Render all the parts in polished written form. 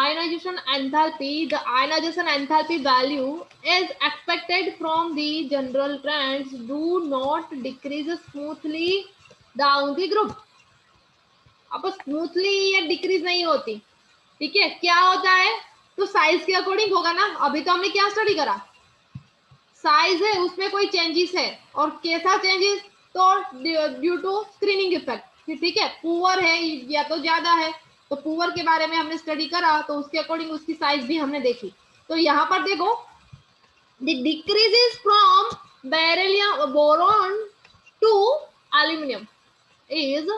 ionization enthalpy, the ionization enthalpy value is expected from the general trends do not decrease smoothly down the group. अब smoothly ये decrease नहीं होती, ठीक है, क्या होता है, तो साइज के अकॉर्डिंग होगा ना। अभी तो हमने क्या स्टडी करा, साइज है उसमें कोई चेंजेस है, और कैसा चेंजेस, तो ड्यू टू स्क्रीनिंग इफेक्ट, ठीक है, पुअर है या तो ज्यादा है, तो पुअर के बारे में हमने स्टडी करा, तो उसके अकॉर्डिंग उसकी साइज भी हमने देखी। तो यहाँ पर देखो, the decreases from beryllium boron to aluminium is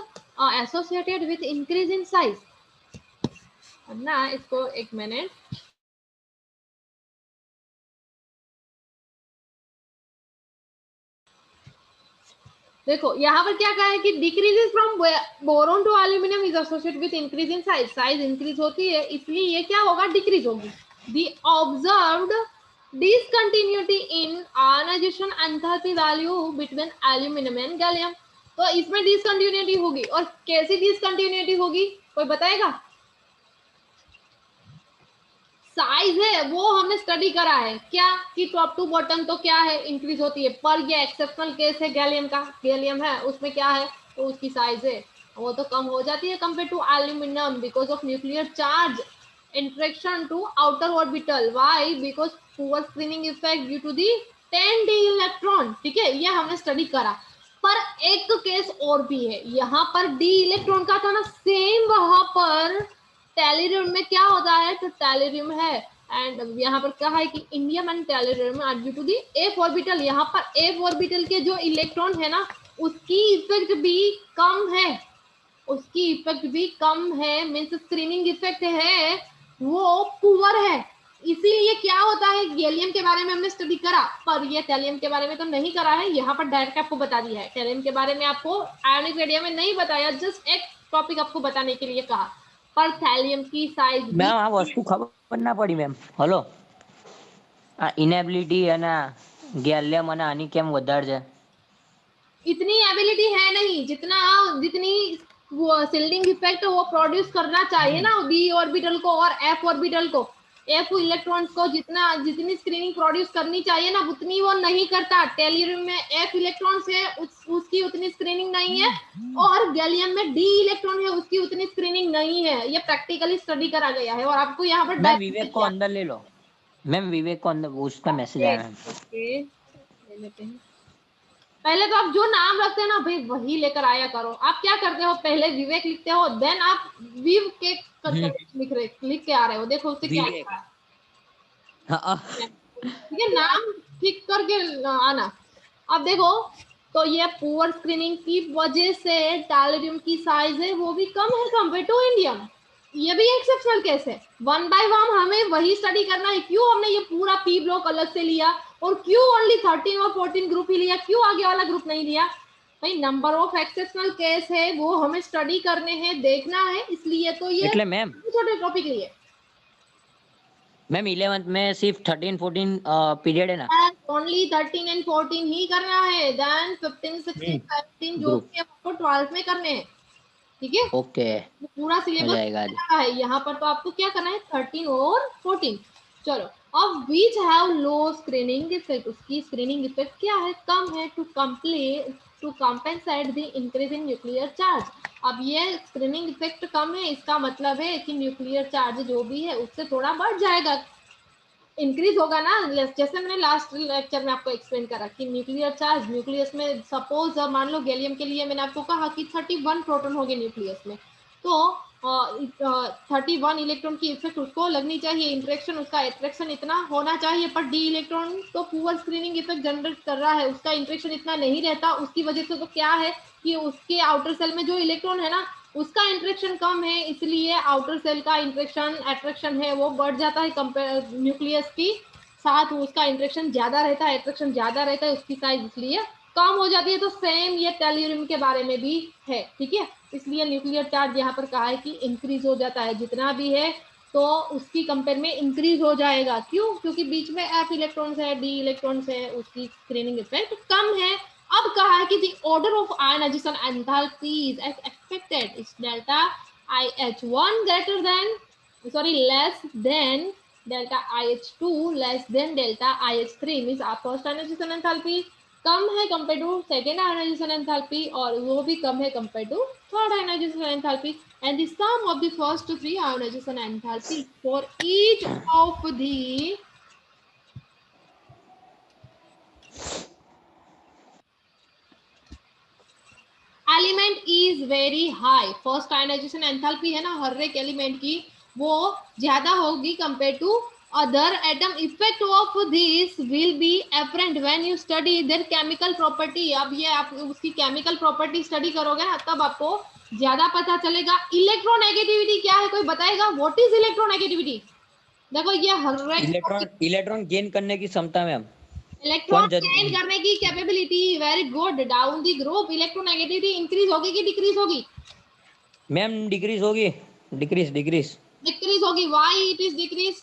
associated with increase in size. ना इसको एक मिनट, देखो यहाँ पर क्या कहा है कि decreases from boron to aluminium is associated with increase in size, size increase होती है इसलिए ये क्या होगा, डिक्रीज होगी। The observed discontinuity in ionization enthalpy value between aluminium and gallium, तो इसमें डिसकंटिन्यूटी होगी, और कैसी डिसकंटिन्यूटी होगी कोई बताएगा? साइज है वो हमने स्टडी करा है क्या, कि टॉप टू बॉटम तो क्या है, इंक्रीज होती है, पर ये एक्सेप्शनल केस है गैलियम का, गैलियम है उसमें क्या है, तो उसकी साइज है वो तो कम हो जाती है compare to aluminium because of nuclear charge interaction to outer orbital, why, because poor screening effect due to the 10d electron, ठीक है, ये हमने स्टडी करा। पर एक केस और भी है, यहाँ पर डी इलेक्ट्रॉन का था ना, सेम वहां पर टेलिरियम में क्या होता है, तो टेलिरियम है, एंड यहाँ पर क्या है कि indium and tellurium are due to the F orbital, यहाँ पर एफ ऑर्बिटल के जो इलेक्ट्रॉन है ना उसकी इफेक्ट भी कम है, उसकी इफेक्ट भी कम है, मीन्स स्क्रीनिंग इफेक्ट है वो पुअर है, इसीलिए क्या होता है, गैलियम के बारे में हमने स्टडी करा, पर ये टेलियम के बारे में तो नहीं करा है, यहाँ पर डायरेक्ट आपको बता दिया है, टेलियम के बारे में आपको आयोनिक रेडियम में नहीं बताया, जस्ट एक टॉपिक आपको बताने के लिए कहा। पर थैलियम की साइज मैम आ वस्तु खबर ना पड़ी मैम, हेलो आ इनेबिलिटी અને ગેલિયમ અને આની કેમ વધારે છે? इतनी एबिलिटी है नहीं जितना, जितनी वो शिल्डिंग इफेक्ट वो प्रोड्यूस करना चाहिए ना बी ऑर्बिटल को और एफ ऑर्बिटल को, एफ इलेक्ट्रॉन्स को जितना, जितनी स्क्रीनिंग प्रोड्यूस करनी चाहिए ना उतनी वो नहीं करता। टेलियम में एफ इलेक्ट्रॉन्स है उसकी उतनी स्क्रीनिंग नहीं है, और गैलियम में डी इलेक्ट्रॉन है उसकी उतनी स्क्रीनिंग नहीं है, ये प्रैक्टिकली स्टडी करा गया है, और आपको यहाँ पर मैम विवेक को अंदर ले लो, मैम विवेक को अंदर, उसका मैसेज आया है। ओके ले लेते हैं। पहले तो आप जो नाम रखते हैं ना भाई वही लेकर आया करो। आप क्या करते हो, पहले विवेक लिखते हो, देन आप विव के लिख के आ रहे हो, देखो उससे क्या लिखा है, ठीक है, नाम ठीक करके आना। अब देखो, तो ये पुअर स्क्रीनिंग की वजह से टेलिरियम की साइज है वो भी कम है कंपेयर टू इंडियम, ये भी एक्सेप्शनल केस है। वन बाय वन हमें वही स्टडी करना है, क्यों हमने ये पूरा पी ब्लॉक अलग से लिया, और क्यों ओनली 13 और 14 ग्रुप ही लिया, क्यों आगे वाला ग्रुप नहीं लिया, भाई नंबर ऑफ एक्सेप्शनल केस है वो हमें स्टडी करने हैं, देखना है, इसलिए तो ये એટલે मैम छोटे टॉपिक लिए। मैम 11th में सिर्फ 13 14 पीरियड है ना, ओनली 13 एंड 14 ही करना है, देन 15 16 17 जो भी है आपको 12 में करने हैं, ठीक है, ओके पूरा हो सिलेबस जाएगा। है यहाँ पर, तो आपको क्या करना है 13 और 14। चलो, अब which have low screening effect, उसकी स्क्रीनिंग इफेक्ट क्या है, कम है, to compensate the increase in nuclear charge. अब ये स्क्रीनिंग इफेक्ट कम है, इसका मतलब है कि न्यूक्लियर चार्ज जो भी है उससे थोड़ा बढ़ जाएगा, इंक्रीज होगा ना, जैसे मैंने लास्ट लेक्चर में आपको एक्सप्लेन करा कि न्यूक्लियर चार्ज, न्यूक्लियस में सपोज मान लो गैलियम के लिए मैंने आपको कहा कि 31 प्रोटॉन होंगे न्यूक्लियस में, तो 31 इलेक्ट्रॉन की इफेक्ट उसको लगनी चाहिए, इंटरेक्शन उसका अट्रैक्शन इतना होना चाहिए, पर डी इलेक्ट्रॉन तो पुअर स्क्रीनिंग इफेक्ट जनरेट कर रहा है, उसका इंटरेक्शन इतना नहीं रहता, उसकी वजह से तो क्या है कि उसके आउटर सेल में जो इलेक्ट्रॉन है ना उसका इंटरेक्शन कम है, इसलिए आउटर सेल का इंटरेक्शन अट्रैक्शन है वो बढ़ जाता है, कंपेयर न्यूक्लियस की साथ उसका इंटरेक्शन ज्यादा रहता है, अट्रैक्शन ज्यादा रहता है, उसकी साइज इसलिए कम हो जाती है। तो सेम ये टेलियम के बारे में भी है, ठीक है, इसलिए न्यूक्लियर चार्ज यहाँ पर कहा है कि इंक्रीज हो जाता है, जितना भी है तो उसकी कंपेयर में इंक्रीज हो जाएगा, क्यों, क्योंकि बीच में एफ इलेक्ट्रॉन्स है, डी इलेक्ट्रॉन्स है, उसकी स्क्रीनिंग इफेक्ट कम है। अब कहा है कि the order of ionization enthalpies as expected is delta IH1 greater than sorry, less than delta IH2 less than delta IH3 means आप फर्स्ट आयोनाइजेशन एंथैल्पी कम है compare to second ionization enthalpy और वो भी कम है compare to third ionization enthalpy and the sum of the first three ionization enthalpy for each of the element is very high. First ionization enthalpy है ना हर एक एलिमेंट की वो ज्यादा होगी compare to other atom. Effect of this will be apparent when you study their chemical property. अब ये आप उसकी केमिकल प्रॉपर्टी स्टडी करोगे ना तब आपको ज्यादा पता चलेगा। इलेक्ट्रोनेगेटिविटी क्या है कोई बताएगा? What is electronegativity? देखो ये हर एक इलेक्ट्रॉन गेन करने की क्षमता मैम। इलेक्ट्रॉन गेन करने की capability. Very good. Down the group electronegativity increase होगी कि डिक्रीज होगी? मैम डिक्रीज होगी। डिक्रीज डिक्रीज डिक्रीज होगी। Why it is decrease?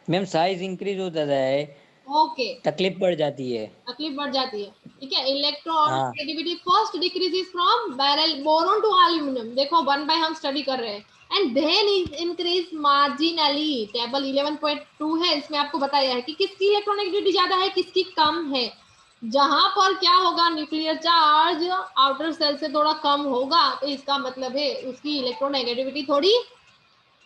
Ma'am size increase होता है। ओके तकलीफ बढ़ जाती है। तकलीफ बढ़ जाती है। ठीक है। इलेक्ट्रॉन हाँ negativity first decreases from barrel boron to aluminium. देखो 1 बाय हम स्टडी कर रहे हैं and then increase marginally. Table 11.2 है इसमें आपको बताया है कि किसकी इलेक्ट्रोनेगेटिविटी ज्यादा है किसकी कम है। जहां पर क्या होगा न्यूक्लियर चार्ज आउटर सेल से थोड़ा कम होगा तो इसका मतलब है उसकी इलेक्ट्रोनेगेटिविटी थोड़ी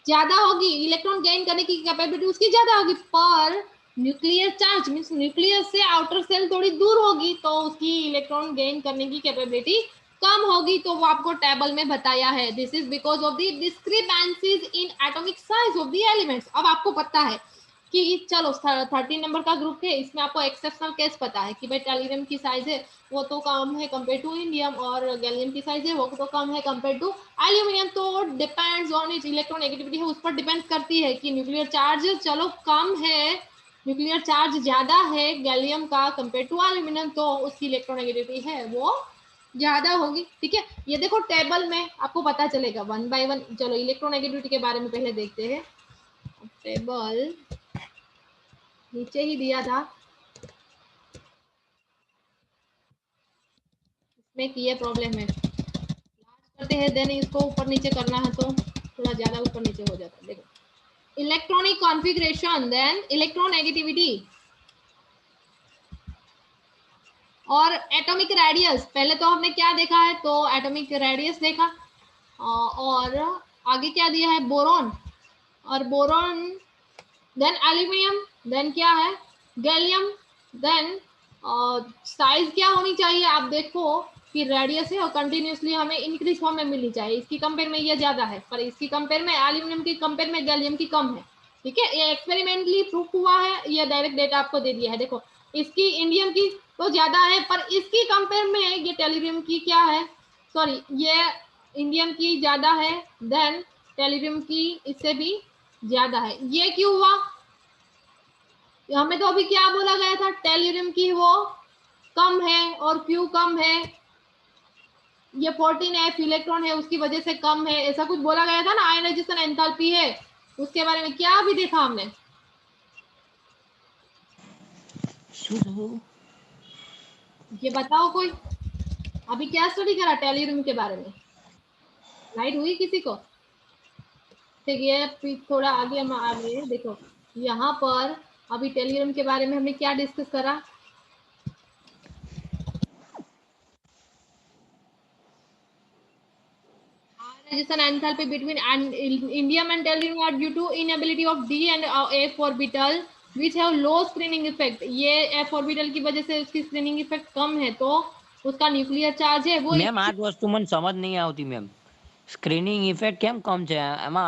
ज्यादा होगी। इलेक्ट्रॉन गेन करने की कैपेबिलिटी उसकी ज्यादा होगी पर न्यूक्लियर चार्ज मींस न्यूक्लियस से आउटर सेल थोड़ी दूर होगी तो उसकी इलेक्ट्रॉन गेन करने की कैपेबिलिटी कम होगी। तो वो आपको टेबल में बताया है। This is because of the discrepancies in atomic size of the elements. अब आपको पता है कि चलो 13 नंबर का ग्रुप है इसमें आपको एक्सेप्शनल केस पता है कि भाई टेलिरियम की साइज है वो तो कम है कंपेयर टू इंडियम और गैलियम की साइज है वो तो कम है कंपेयर टू एल्यूमिनियम। तो डिपेंड्स ऑन इट इलेक्ट्रोनेगेटिविटी है उस पर डिपेंड करती है कि न्यूक्लियर चार्ज चलो कम है न्यूक्लियर चार्ज ज्यादा है गैलियम का कंपेयर टू एल्यूमिनियम तो उसकी इलेक्ट्रोनेगेटिविटी है वो ज्यादा होगी। ठीक है। ये देखो टेबल में आपको पता चलेगा 1 बाय 1। चलो इलेक्ट्रोनेगेटिविटी के बारे में पहले देखते हैं। टेबल नीचे ही दिया था इसमें कि ये प्रॉब्लम है करते हैं देन इसको ऊपर नीचे करना है तो थोड़ा ज्यादा ऊपर नीचे हो जाता है। देखो इलेक्ट्रॉनिक कॉन्फ़िगरेशन देन इलेक्ट्रोनेगेटिविटी और एटॉमिक रेडियस। पहले तो हमने क्या देखा है तो एटॉमिक रेडियस देखा और आगे क्या दिया है बोरॉन और बोरॉन देन एल्यूमिनियम देन क्या है गैलियम देन साइज क्या होनी चाहिए आप देखो कि रेडियस है और कंटिन्यूसली हमें इंक्रीज फॉर्म में मिलनी चाहिए। इसकी कंपेयर में ये ज्यादा है पर इसकी कंपेयर में एल्यूमिनियम की कंपेयर में गैलियम की कम है। ठीक है। ये एक्सपेरिमेंटली प्रूफ हुआ है। ये डायरेक्ट डेटा आपको दे दिया है। देखो इसकी इंडियम की तो ज्यादा है पर इसकी कंपेयर में ये टेलिरियम की क्या है सॉरी ये इंडियम की ज्यादा है देन टेलिरियम की इससे भी ज्यादा है। ये क्यों हुआ? हमें तो अभी क्या बोला गया था टेलिरियम की वो कम है और क्यों कम है ये 14F इलेक्ट्रॉन है उसकी वजह से कम है ऐसा कुछ बोला गया था ना। आयनाइजेशन एंथैल्पी है उसके बारे में क्या अभी देखा हमने? ये बताओ कोई अभी क्या स्टडी करा टेलिरियम के बारे में? लाइट हुई किसी को? ठीक है थोड़ा आगे हम आ गए। देखो यहाँ पर अभी टेलिरियम के बारे में हमने क्या डिस्कस करा? Ionization enthalpy between indium and tellurium are due to inability of d and f orbital which have low screening effect। ये f orbital की वजह से उसकी screening effect कम है तो उसका न्यूक्लियर चार्ज है वो मैम आज वस्तु मन समझ नहीं આવતી मैम સ્ક્રીનિંગ ઇફેક્ટ કેમ કમ છે એમાં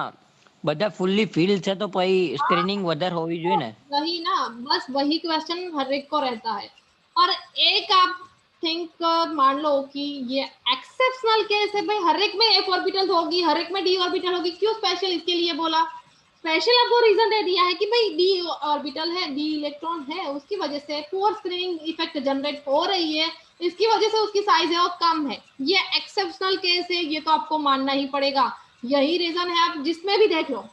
બધા ફૂલ્લી ફિલ છે તો પછી સ્ક્રીનિંગ વધારે હોવી જોઈએ ને। वही ना बस वही क्वेश्चन हर एक को रहता है। और एक आप थिंक मान लो कि ये एक्सेप्शनल केस है भाई हर एक में एफ ऑर्बिटल होगी हर एक में डी ऑर्बिटल होगी क्यों स्पेशल इसके लिए बोला? स्पेशल आपको रीजन दे दिया है कि भाई डी ऑर्बिटल है डी इलेक्ट्रॉन है उसकी वजह से पुअर स्क्रीनिंग इफेक्ट जनरेट हो रही है इसकी वजह से उसकी साइज है वो कम है। ये एक्सेप्शनल केस है ये तो आपको मानना ही पड़ेगा। यही रीजन है आप जिसमें भी देख लो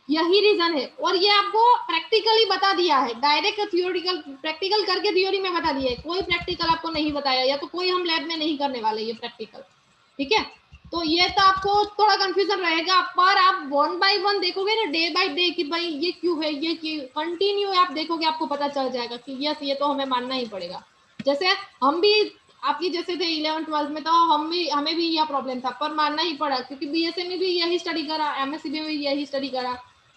यही रीजन है। और ये आपको प्रैक्टिकली बता दिया है डायरेक्ट थियोरिटिकल प्रैक्टिकल करके थ्योरी में बता दिया है कोई प्रैक्टिकल आपको नहीं बताया या तो कोई हम लैब में नहीं करने वाले ये प्रैक्टिकल। ठीक है। तो ये तो आपको थोड़ा कंफ्यूजन रहेगा, पर आप वन बाय वन देखोगे ना, डे बाय डे, कि भाई ये क्यों है, ये क्यों, कंटिन्यू आप देखोगे आपको पता चल जाएगा कि यस ये तो हमें मानना ही पड़ेगा। जैसे हम भी आपकी जैसे थे 11th 12th में, तो हमें भी यह प्रॉब्लम था, पर मानना ही पड़ा, क्योंकि बीएसए में भी यही स्टडी करा, एमएससी में भी यही स्टडी करा,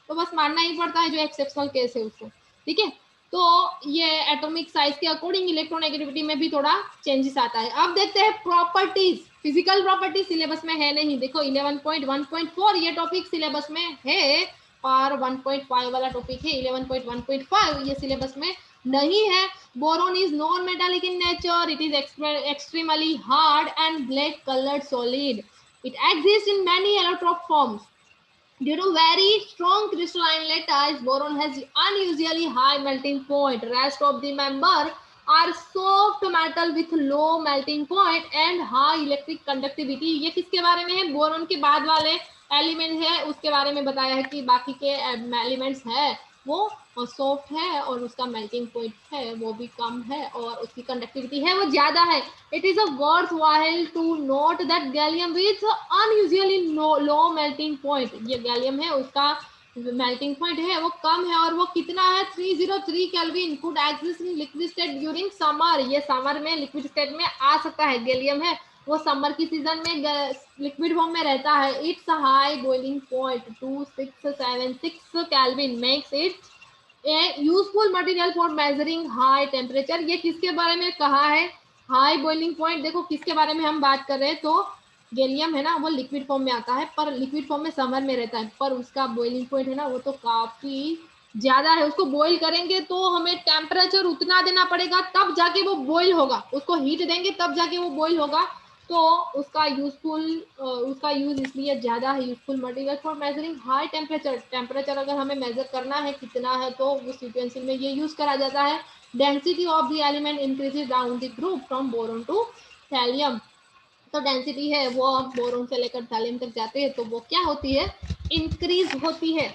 तो बस मानना ही पड़ता है, जो एक्सेप्शनल केस है उसको। ठीक है, तो ये एटॉमिक साइज के अकॉर्डिंग इलेक्ट्रोनेगेटिविटी में भी थोड़ा चेंजेस आता है। अब देखते हैं प्रॉपर्टीज। फिजिकल प्रॉपर्टीज सिलेबस में है नहीं, देखो 11.1.4 ये टॉपिक सिलेबस में है, और 1.5 वाला टॉपिक है 11.1.5 ये सिलेबस में नहीं है। Boron is non metallic in nature, it is extremely hard and black coloured solid, it exist in many allotrope forms. Due to very strong crystalline lattice, boron has unusually high melting point. Rest of the member are soft metal with low melting point and high electric conductivity. ये किसके बारे में है? Boron के बाद वाले element है उसके बारे में बताया है कि बाकी के एलिमेंट्स है वो सॉफ्ट है और उसका मेल्टिंग पॉइंट है वो भी कम है और उसकी कंडक्टिविटी है वो ज्यादा है। It is a worthwhile to note that gallium with unusually low melting point, ये गैलियम है उसका मेल्टिंग पॉइंट है वो कम है, और वो कितना है 303 kelvin, could exist in liquid state during summer, ये समर में लिक्विड स्टेट में आ सकता है। गैलियम है वो समर की सीजन में लिक्विड फॉर्म में रहता है। It's high boiling point 2676 kelvin makes it A useful material for measuring high temperature. ये किसके बारे में कहा है? हाई बॉइलिंग पॉइंट, देखो किसके बारे में हम बात कर रहे हैं, तो गैलियम है ना वो लिक्विड फॉर्म में आता है, पर लिक्विड फॉर्म में समर में रहता है, पर उसका बॉइलिंग पॉइंट है ना वो तो काफी ज्यादा है। उसको बॉइल करेंगे तो हमें टेम्परेचर उतना देना पड़ेगा तब जाके वो बॉइल होगा, उसको हीट देंगे तब जाके वो बॉइल होगा। तो उसका यूज इसलिए ज्यादा है, useful material for measuring high temperature अगर हमें मेजर करना है कितना है तो उस यूटेंसिल में ये यूज करा जाता है। Density of the element increases down the group from boron to thallium, तो डेंसिटी है वो बोरोन से लेकर थैलियम तक जाते हैं तो वो क्या होती है, इंक्रीज होती है।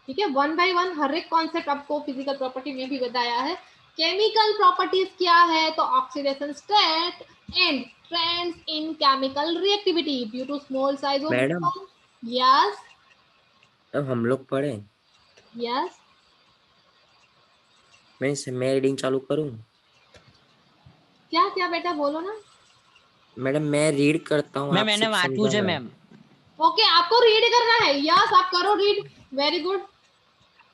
ठीक है, वन बाय वन हर एक कॉन्सेप्ट आपको फिजिकल प्रॉपर्टी में भी बताया है। केमिकल प्रॉपर्टीज क्या है, तो oxidation state and trends in chemical reactivity due to small size of madam boron. Yes अब हम लोग पढ़े। यस, मैं रीडिंग चालू करूं? क्या क्या बेटा बोलो ना। मैडम मैं रीड करता हूँ, मैम आप मैंने सिर्फ वांचू છે समझाना है। मैम। ओके आपको रीड करना है, यस आप करो रीड, वेरी गुड।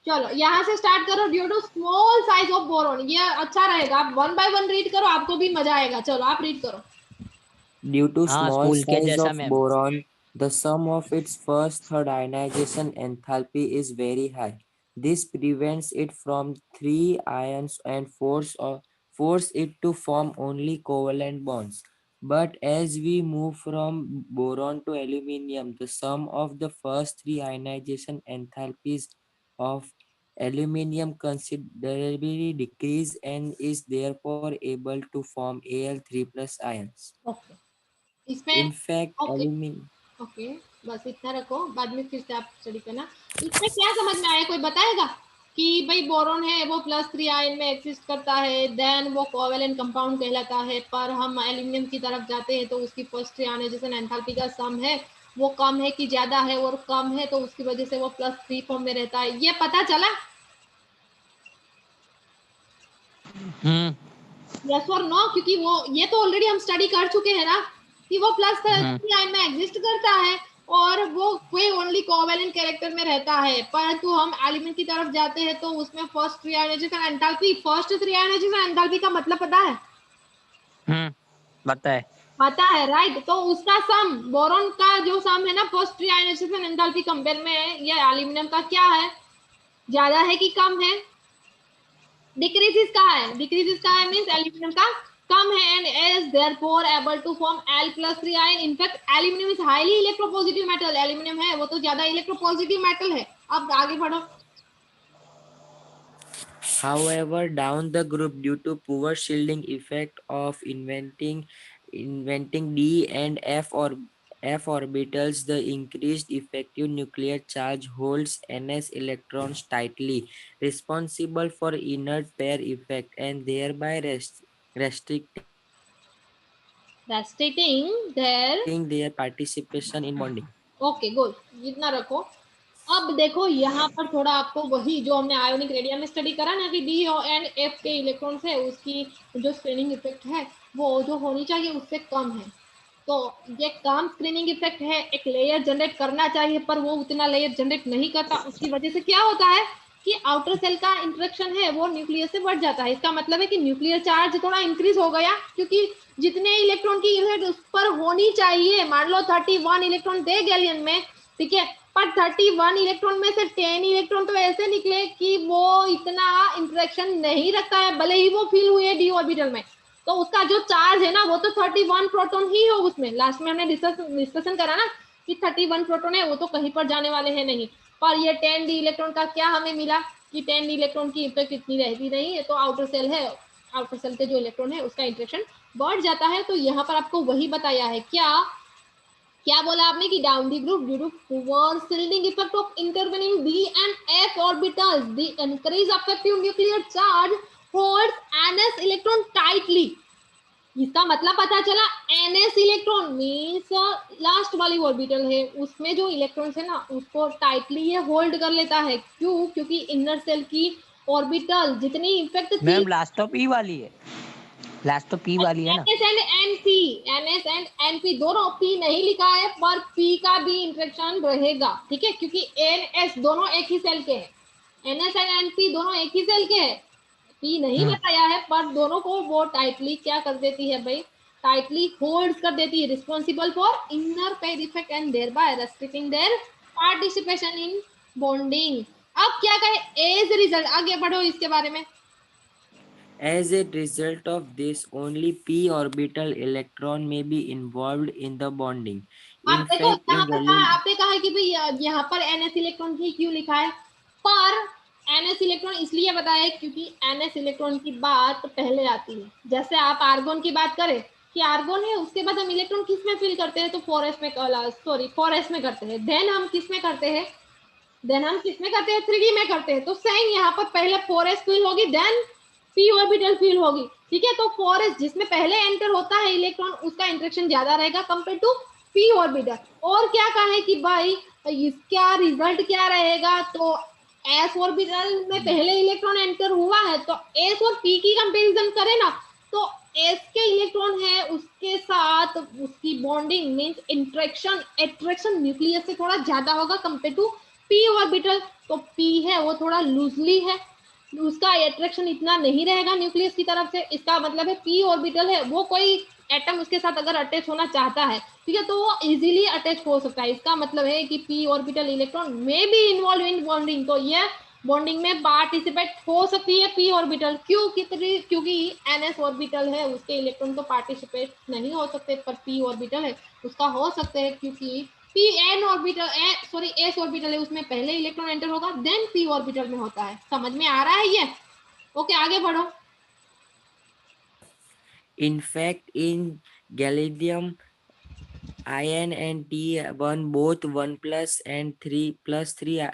चलो यहाँ से स्टार्ट करो, due to small size of boron, ये अच्छा रहेगा, आप वन बाय वन रीड करो आपको भी मजा आएगा। चलो आप रीड करो। Due to हाँ small स्कूल के size जैसा of ma'am. boron, the sum of its first third ionization enthalpy is very high. This prevents it from three ions and force it to form only covalent bonds. But as we move from boron to aluminium, the sum of the first three ionization enthalpies of aluminium considerably decrease and is therefore able to form Al3 plus ions. Okay इसमें In fact, okay okay बस इतना रखो, बाद में फिर से आप study करना। इसमें क्या समझ में आया, कोई बताएगा कि भाई बोरोन है वो +3 आयन में एग्जिस्ट करता है, देन वो कोवेलेंट कंपाउंड कहलाता है, पर हम एल्यूमिनियम की तरफ जाते हैं तो उसकी फर्स्ट आयोनाइजेशन एंथैल्पी का सम है वो कम है कि ज्यादा है, और कम है तो उसकी वजह से वो +3 फॉर्म में रहता है, ये पता चला? हम्म यस और नो, क्योंकि वो ये तो ऑलरेडी हम स्टडी कर चुके हैं ना कि वो हम्म +3 में एग्जिस्ट करता है और वो कोई ओनली कोवेलेंट कैरेक्टर में रहता है, परंतु हम एलिमेंट की तरफ जाते हैं तो उसमें first reionisation enthalpy, first reionisation enthalpy का मतलब पता है? बताए। पता है राइट, तो उसका सम बोरॉन का जो सम है ना फर्स्ट रीआयोनाइजेशन एंथैल्पी कंपेयर में ये एल्यूमिनियम का क्या है, ज्यादा है कि कम है? डिक्रीजेस का है, डिक्रीजेस का है मींस एल्यूमिनियम का कम है, and is therefore able to form Al+3 ion. In fact aluminium is highly electropositive metal, aluminium है वो तो ज्यादा इलेक्ट्रोपॉजिटिव मेटल है। अब आगे बढ़ो। however, down the group due to poor shielding effect of inventing D and F orbitals, the increased effective nuclear charge holds ns electrons tightly, responsible for inert pair effect and thereby restricting restricting their their participation in bonding. Okay good, इतना रखो। अब देखो यहाँ पर थोड़ा आपको वही जो हमने आयोनिक रेडियम में स्टडी करा ना कि डी एंड एफ के इलेक्ट्रॉन्स है उसकी जो स्क्रीनिंग इफेक्ट है वो जो होनी चाहिए उससे कम है। तो ये कम स्क्रीनिंग इफेक्ट है, एक लेयर जनरेट करना चाहिए पर वो उतना लेयर जनरेट नहीं करता। उसकी वजह से क्या होता है कि आउटर सेल का इंटरेक्शन है वो न्यूक्लियस से बढ़ जाता है। इसका मतलब है कि न्यूक्लियर चार्ज थोड़ा इंक्रीज हो गया, क्योंकि जितने इलेक्ट्रॉन की यूनिट उस पर होनी चाहिए, मान लो 31 इलेक्ट्रॉन दे गैलियन में, ठीक है, पर 31 इलेक्ट्रॉन में से 10 इलेक्ट्रॉन तो ऐसे निकले कि वो इतना इंटरेक्शन नहीं रखता है, भले ही वो फिल हुए डी ऑर्बिटल में, तो उसका जो चार्ज है ना वो तो 31 प्रोटॉन ही हो उसमें। लास्ट में हमने डिस्कशन करा ना कि 31 प्रोटॉन है वो तो कहीं पर जाने वाले हैं नहीं। पर ये 10 डी इलेक्ट्रॉन का क्या हमें मिला कि 10 डी इलेक्ट्रॉन की इफेक्ट इतनी रहती नहीं है, तो आउटर सेल है, आउटर सेल के जो इलेक्ट्रॉन है उसका इंटरेक्शन बढ़ जाता है। तो यहाँ पर आपको वही बताया है, क्या बोला आपने कि down the group due to poor shielding effect of intervening D and F orbitals the increase effective nuclear charge holds NS electron tightly. इसका मतलब पता चला एनएस इलेक्ट्रॉन मींस लास्ट वाली ऑर्बिटल है उसमें जो इलेक्ट्रॉन्स है ना उसको टाइटली ये होल्ड कर लेता है। क्यों? क्योंकि इनर सेल की ऑर्बिटल जितनी इफेक्ट थी, मैम लास्ट तो पी वाली है, लास्ट तो पी वाली है ना। NS and NP, NS and NP दोनों पी नहीं लिखा है पर पी का भी इंटरेक्शन रहेगा, ठीक है, क्योंकि एनएस दोनों एक ही सेल के हैं, एनएस एंड एनपी दोनों एक ही सेल के हैं। पी नहीं बताया है पर दोनों को वो टाइटली क्या कर देती है भाई, टाइटली होल्ड कर देती है, responsible for inner pair effect and thereby restricting their participation in bonding. अब क्या कहे एज रिजल्ट, आगे बढ़ो इसके बारे में। As a result of this, only p orbital electron may be involved in the bonding. आप In देखो fact, यहाँ in पर कहा, gallium, आपने कहा है कि भाई यहाँ पर एनएस इलेक्ट्रॉन ही क्यों लिखा है, पर एनएस इलेक्ट्रॉन इसलिए बताया क्योंकि एनएस इलेक्ट्रॉन की बात पहले आती है। जैसे आप आर्गोन की बात करें कि आर्गोन है उसके बाद हम इलेक्ट्रॉन किस में फिल करते हैं, तो 4s में, सॉरी 4s में करते हैं। देन हम किस में करते हैं, देन हम किस में करते हैं, 3d में करते हैं। तो सेम यहाँ पर पहले 4s फिल होगी देन p ऑर्बिटल फिल होगी, ठीक है। तो 4s जिसमें पहले एंटर होता है इलेक्ट्रॉन उसका इंटरेक्शन ज्यादा रहेगा कंपेयर टू p ऑर्बिटल। और क्या कहे कि भाई इसका रिजल्ट क्या रहेगा, तो s ऑर्बिटल में पहले इलेक्ट्रॉन एंटर हुआ है तो s और p की कंपैरिजन करें ना तो s के इलेक्ट्रॉन है उसके साथ उसकी bonding means interaction attraction nucleus से थोड़ा ज्यादा होगा कंपेयर टू p ऑर्बिटल। तो p है वो थोड़ा लूजली है, उसका अट्रैक्शन इतना नहीं रहेगा न्यूक्लियस की तरफ से। इसका मतलब है p ऑर्बिटल है वो कोई एटम उसके साथ अगर अटैच होना चाहता है, ठीक है, तो वो इजीली अटैच हो सकता है। इसका मतलब है कि p ऑर्बिटल इलेक्ट्रॉन में भी इन्वॉल्व इन बॉन्डिंग, तो ये बॉन्डिंग में पार्टिसिपेट हो सकती है p ऑर्बिटल। क्यों? क्योंकि ns ऑर्बिटल है उसके इलेक्ट्रॉन तो पार्टिसिपेट नहीं हो सकते, पर p ऑर्बिटल है उसका हो सकते हैं, क्योंकि p n orbital sorry s orbital है उसमें पहले इलेक्ट्रॉन एंटर होगा देन p ऑर्बिटल में होता है। समझ में आ रहा है ये? ओके आगे बढ़ो। in fact, in gallium, ion and T1 both 1 plus and 3 plus 3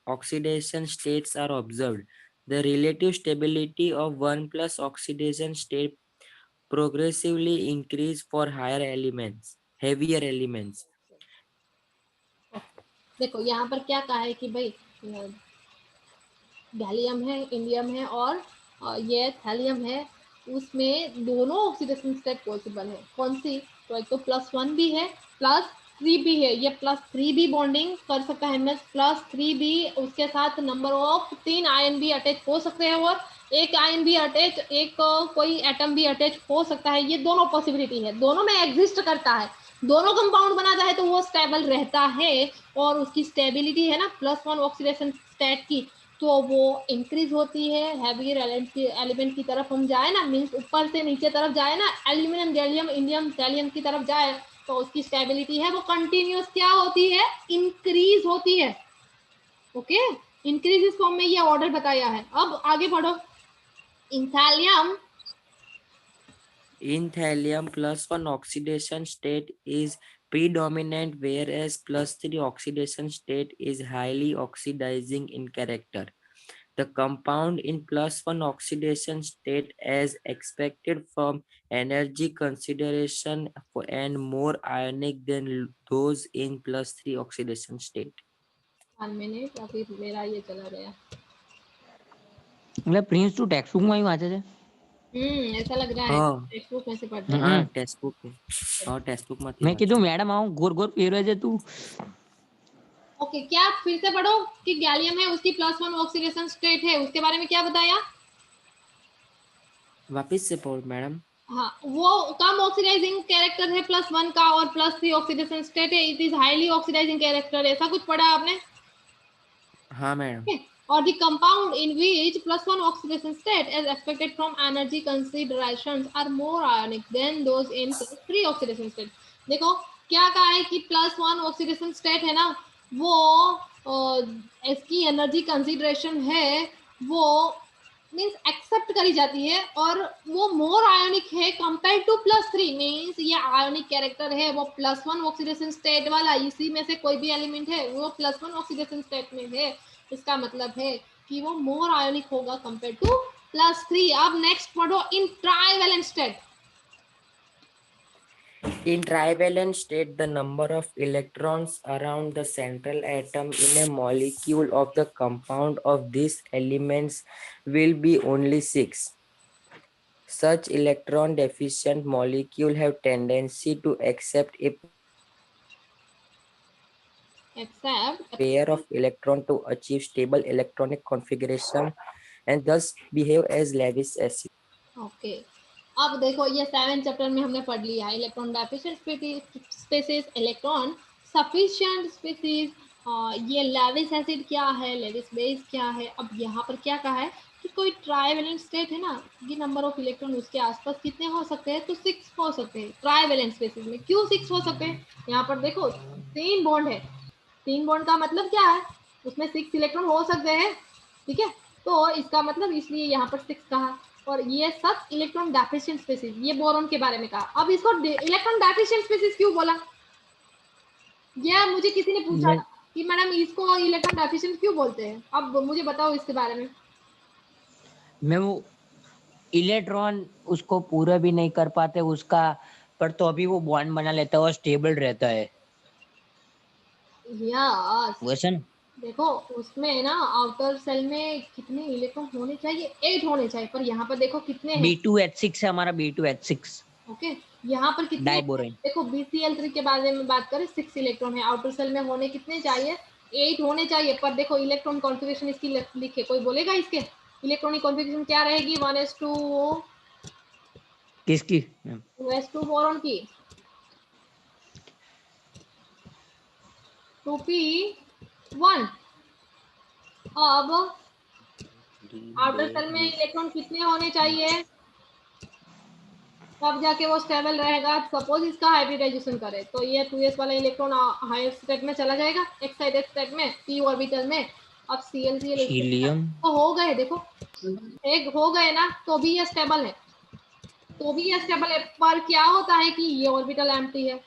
oxidation states are observed. The relative stability of 1 plus oxidation state progressively increase for higher elements, heavier elements. देखो यहाँ पर क्या कहा है कि भाई गैलियम है, इंडियम है और ये थैलियम है, उसमें दोनों ऑक्सीडेशन स्टेट पॉसिबल है। कौन सी? तो एक तो +1 भी है +3 भी है। ये +3 भी बॉन्डिंग कर सकता है, मीन्स +3 भी उसके साथ नंबर ऑफ 3 आयन भी अटैच हो सकते हैं और एक आयन भी अटैच, एक कोई एटम भी अटैच हो सकता है। ये दोनों पॉसिबिलिटी है, दोनों में एग्जिस्ट करता है, दोनों कंपाउंड बनाता है तो वो स्टेबल रहता है। और उसकी स्टेबिलिटी है ना +1 ऑक्सीडेशन स्टेट की, तो वो इंक्रीज होती है हैवियर एलिमेंट की तरफ हम जाए ना, मीन्स ऊपर से नीचे तरफ जाए ना, एल्यूमिनियम गैलियम इंडियम थैलियम की तरफ जाए तो उसकी स्टेबिलिटी है वो कंटिन्यूस क्या होती है, इंक्रीज होती है। ओके, इंक्रीज इस फॉर्म में ये ऑर्डर बताया है। अब आगे बढ़ो। इन thallium, In thallium, +1 oxidation state is predominant, whereas +3 oxidation state is highly oxidizing in character. The compound in +1 oxidation state as expected from energy consideration and more ionic than those in +3 oxidation state. 1 minute, अभी मेरा ये चला गया। એટલે prince તું text book માં વાંચે છે? ऐसा लग रहा है हाँ टेक्स्ट बुक में से पढ़ रहे हाँ टेक्स्ट बुक में हाँ टेक्स्ट बुक માંથી મેં વાંચું કીધું મેડમ આવું ગોર ગોર ફેરવે છે તું। ओके, क्या आप फिर से पढ़ो कि गैलियम है उसकी +1 ऑक्सीडेशन स्टेट है, उसके बारे में क्या बताया? वापस से पढ़ो मैडम। हाँ, वो कम ऑक्सीडाइजिंग कैरेक्टर है +1 का और +3 ऑक्सीडेशन स्टेट है, it is highly oxidising character, ऐसा कुछ पढ़ा आपने? हाँ madam. Okay. Or the compound in which +1 oxidation state as expected from energy considerations are more ionic than those in +3 oxidation state। देखो क्या कहा है कि +1 ऑक्सीडेशन स्टेट है ना, वो इसकी एनर्जी कंसिडरेशन है, वो मीन्स एक्सेप्ट करी जाती है और वो मोर आयोनिक है कंपेयर टू +3, मीन्स ये आयोनिक कैरेक्टर है वो +1 ऑक्सीडेशन स्टेट वाला, इसी में से कोई भी एलिमेंट है वो +1 ऑक्सीडेशन स्टेट में है, इसका मतलब है कि वो मोर आयोनिक होगा कंपेयर टू +3। अब नेक्स्ट पढ़ो in trivalent state. In trivalent state, the number of electrons around the central atom in a molecule of the compound of these elements will be only 6. Such electron deficient molecule have tendency to accept a pair of electron to achieve stable electronic configuration and thus behave as Lewis acid. Okay, अब देखो ये 7 chapter में हमने पढ़ लिया है electron deficient species, electron sufficient species, ये Lewis acid क्या है, लेविस बेस क्या है। अब यहाँ पर क्या कहा है कि कोई ट्राइवेलेंट स्टेट है ना, ये नंबर ऑफ इलेक्ट्रॉन उसके आसपास कितने हो सकते हैं, तो 6 हो सकते हैं ट्राइवेलेंट स्पीसीज में। क्यों 6 हो सकते हैं? यहाँ पर देखो 3 बॉन्ड है, 3 बॉन्ड का मतलब क्या है, उसमें 6 इलेक्ट्रॉन हो सकते हैं, ठीक है, तो इसका मतलब इसलिए यहाँ पर 6 कहा। और ये सब इलेक्ट्रॉन डेफिशिएंट स्पीसीज, ये बोरॉन के बारे में कहा। अब इसको इलेक्ट्रॉन डेफिशिएंट स्पीसीज क्यों बोला, ये मुझे किसी ने पूछा था कि मैडम इसको इलेक्ट्रॉन डेफिशिएंट क्यों बोलते हैं, अब मुझे बताओ इसके बारे में। मैं वो इलेक्ट्रॉन उसको पूरा भी नहीं कर पाते उसका, पर तो अभी वो बॉन्ड बना लेता है और स्टेबल रहता है यस, वैसे ना। देखो उसमें ना आउटर सेल में कितने इलेक्ट्रॉन होने चाहिए, 8 होने चाहिए, पर यहाँ पर देखो कितने हैं, B2H6 है हमारा, B2H6। ओके, यहाँ पर कितने हैं? डाइबोरेन। देखो BCl3 के बारे में बात करें 6 इलेक्ट्रॉन है, आउटर सेल में होने कितने चाहिए, 8 होने चाहिए, पर देखो इलेक्ट्रॉन कॉन्फ़िगरेशन इसकी लिखे, कोई बोलेगा इसके इलेक्ट्रॉनिक कॉन्फ़िगरेशन क्या रहेगी, 1s2 किसकी? 2s2 बोरॉन की, 2p1। अब आउटर सेल में इलेक्ट्रॉन कितने होने चाहिए तब जाके वो स्टेबल रहेगा। सपोज इसका हाइब्रिडाइजेशन करे तो ये 2s वाला इलेक्ट्रॉन हायर स्टेट में चला जाएगा, एक्साइटेड स्टेट में p ऑर्बिटल में। अब Cl हीलियम। तो हो गए, देखो एक हो गए ना, तो भी ये स्टेबल है, तो भी ये स्टेबल है, पर क्या होता है कि ये ऑर्बिटल एम्प्टी है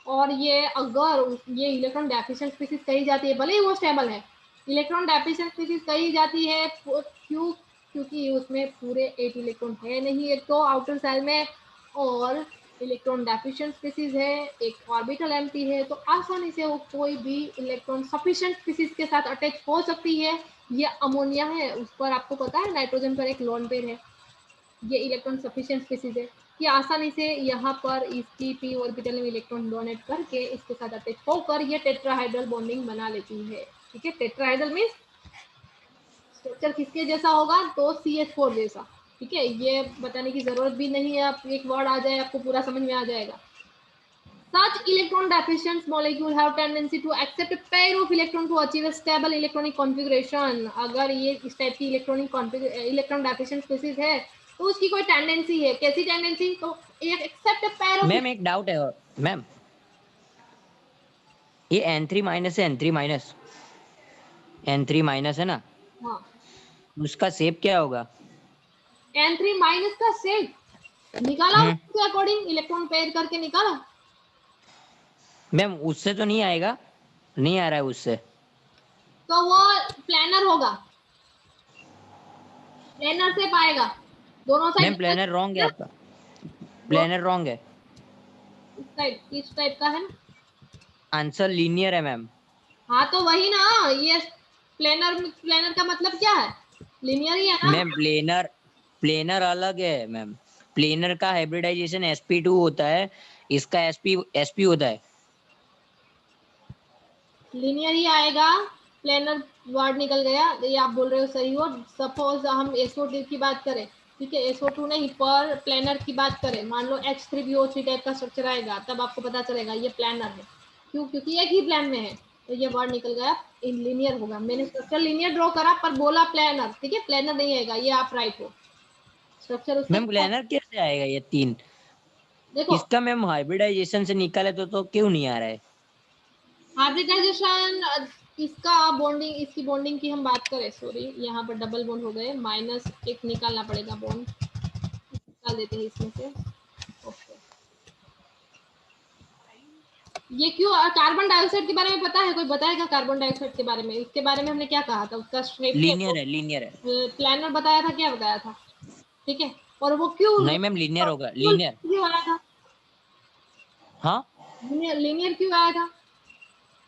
और ये अगर ये इलेक्ट्रॉन डेफिशिएंट स्पीसीज कही जाती है, भले ही वो स्टेबल है, इलेक्ट्रॉन डेफिशिएंट स्पीसीज कही जाती है क्यों, क्योंकि उसमें पूरे 8 इलेक्ट्रॉन है नहीं एक तो आउटर सेल में, और इलेक्ट्रॉन डेफिशिएंट स्पीसीज है, एक ऑर्बिटल एम्प्टी है, तो आसानी से वो कोई भी इलेक्ट्रॉन सफिशिएंट स्पीसीज के साथ अटैच हो सकती है। ये अमोनिया है, उस पर आपको पता है नाइट्रोजन पर एक लोन पेयर है, ये इलेक्ट्रॉन सफिशिएंट स्पीसीज है, ये आसानी से यहाँ पर इसकी p ऑर्बिटल में इलेक्ट्रॉन डोनेट करके इसके साथ अटैच होकर ये टेट्राहाइड्रल बॉन्डिंग बना लेती है, ठीक है। टेट्राहाइड्रल मींस स्ट्रक्चर किसके जैसा होगा, तो CH4 जैसा, ठीक है, ये बताने की जरूरत भी नहीं है, आप एक वर्ड आ जाए आपको पूरा समझ में आ जाएगा। Such electron deficient molecule have tendency to accept a pair of electron to achieve a stable electronic configuration। अगर ये इस टाइप की इलेक्ट्रॉन डेफिशिएंट स्पीसीज है तो उसकी कोई टेंडेंसी है, कैसी टेंडेंसी, तो एक accept a pair of. Ma'am एक डाउट है मैम, ये N3 माइनस है, N3 माइनस, N3 माइनस है ना, हाँ, उसका शेप क्या होगा? N3 माइनस का शेप निकाला उसके अकॉर्डिंग, इलेक्ट्रॉन पेयर करके निकाला। मैम उससे तो नहीं आएगा, नहीं आ रहा है उससे, तो वो प्लानर होगा, प्लेनर से पाएगा दोनों मैम साइड। प्लेनर रॉन्ग है आपका, प्लेनर रॉन्ग है, इस टाइप, किस टाइप का है? आंसर लीनियर है मैम। हाँ तो वही ना, ये प्लेनर, प्लेनर का मतलब क्या है? लीनियर ही है ना। मैम प्लेनर, प्लेनर अलग है मैम, प्लेनर का हाइब्रिडाइजेशन sp2 होता है, इसका sp होता है। लीनियर ही आएगा। प्लेनर वर्ड निकल गया, ये आप बोल रहे हो सही हो। सपोज हम SO2 की बात करें, ठीक है, SO2 नहीं पर प्लेनर की बात करें, मान लो H3BO3 टाइप का स्ट्रक्चर आएगा, तब आपको पता चलेगा ये प्लेनर है। क्यों? क्योंकि एक ही प्लेन में है, तो ये वर्ड निकल गया, इन लीनियर होगा। मैंने स्ट्रक्चर लीनियर ड्रॉ करा पर बोला प्लेनर, ठीक है, प्लेनर नहीं आएगा, ये आप राइट हो। स्ट्रक्चर उसका मैम प्लेनर कैसे आएगा ये तीन, देखो, इसका मैम हाइब्रिडाइजेशन से निकाले तो क्यों नहीं आ रहा है? हाइब्रिडाइजेशन, इसका बॉन्डिंग, इसकी बॉन्डिंग की हम बात करें, सॉरी यहाँ पर डबल बॉन्ड हो गए, माइनस एक निकालना पड़ेगा बॉन्ड, निकाल देते हैं इसमें से। ओके, ये क्यों? कार्बन डाइऑक्साइड के बारे में पता है? कोई बताएगा कार्बन डाइऑक्साइड के बारे में? इसके बारे में हमने क्या कहा था? उसका शेप लीनियर है, लीनियर है। प्लानर बताया था, क्या बताया था? ठीक है, और वो क्यों नहीं मैम लीनियर होगा, क्यों लीनियर। क्यों आया था? हाँ लीनियर क्यों आया था?